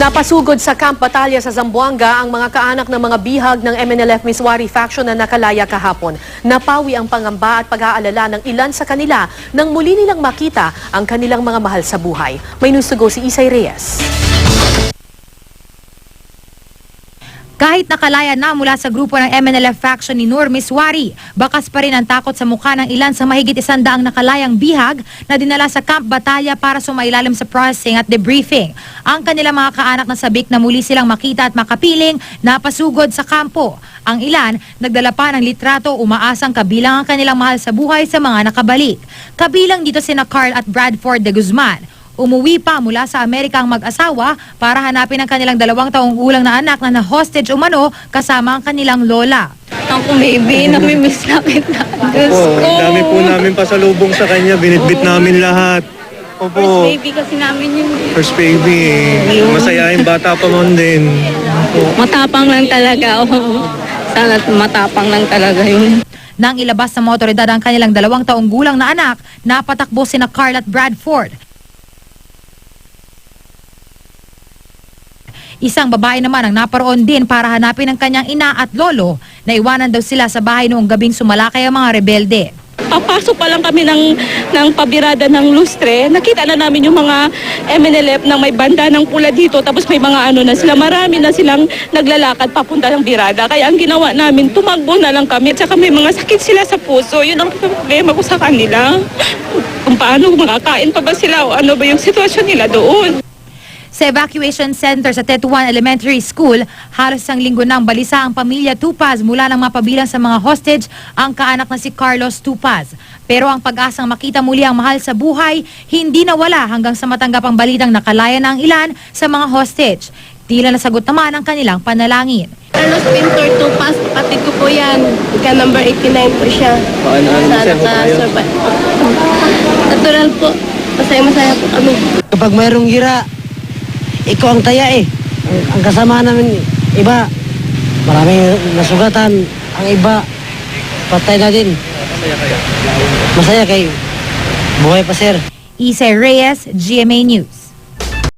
Napasugod sa Camp Batalya sa Zamboanga ang mga kaanak ng mga bihag ng MNLF Miswari faction na nakalaya kahapon. Napawi ang pangamba at pag-aalala ng ilan sa kanila nang muli nilang makita ang kanilang mga mahal sa buhay. May news to go si Isay Reyes. Kahit nakalaya na mula sa grupo ng MNLF faction ni Nur Miswari, bakas pa rin ang takot sa mukha ng ilan sa mahigit 100 nakalayang bihag na dinala sa Camp Batalya para sumailalim sa processing at debriefing. Ang kanilang mga kaanak na sabik na muli silang makita at makapiling napasugod sa kampo. Ang ilan, nagdala pa ng litrato umaasang kabilang ang kanilang mahal sa buhay sa mga nakabalik. Kabilang dito sina Carl at Bradford de Guzman. Umuwi pa mula sa Amerika ang mag-asawa para hanapin ang kanilang 2 taong gulang na anak na na-hostage umano kasama ang kanilang lola. Ako baby, namimiss na kita. Diyos ko. Dami po namin pasalubong sa kanya, binitbit namin lahat. Opo. First baby kasi namin yun. First baby. Masayahin bata pa man din. Matapang lang talaga. Oh. Sana matapang lang talaga yun. Nang ilabas ng mga otoridad ang kanilang 2 taong gulang na anak, napatakbo sina Carl at Bradford. Isang babae naman ang naparoon din para hanapin ang kanyang ina at lolo na iwanan daw sila sa bahay noong gabing sumalakay ang mga rebelde. Papasok pa lang kami ng pabirada ng lustre, nakita na namin yung mga MNLF na may banda ng pula dito, tapos may mga ano na sila, marami na silang naglalakad papunta ng birada. Kaya ang ginawa namin, tumakbo na lang kami. Tsaka may mga sakit sila sa puso, yun ang problema ko sa kanila. Kung paano, makakain pa ba sila o ano ba yung sitwasyon nila doon. Sa evacuation center sa Tetuan Elementary School, halos isang linggo nang balisa ang pamilya Tupaz mula nang mapabilang sa mga hostage ang kaanak na si Carlos Tupaz. Pero ang pag-asang makita muli ang mahal sa buhay, hindi nawala hanggang sa matanggap ang balitang nakalaya na ang ilan sa mga hostage. Tila nasagot naman ang kanilang panalangin. Carlos Pintor Tupaz, kapatid ko po yan. Ika number 89 po siya. Naka-survive. Natural po. Masaya-masaya po kami. Kapag mayroong gira, ikaw ang taya eh. Ang kasama namin, iba, maraming nasugatan. Ang iba, patay na din. Masaya kayo. Buhay pa, sir. Isay Reyes, GMA News.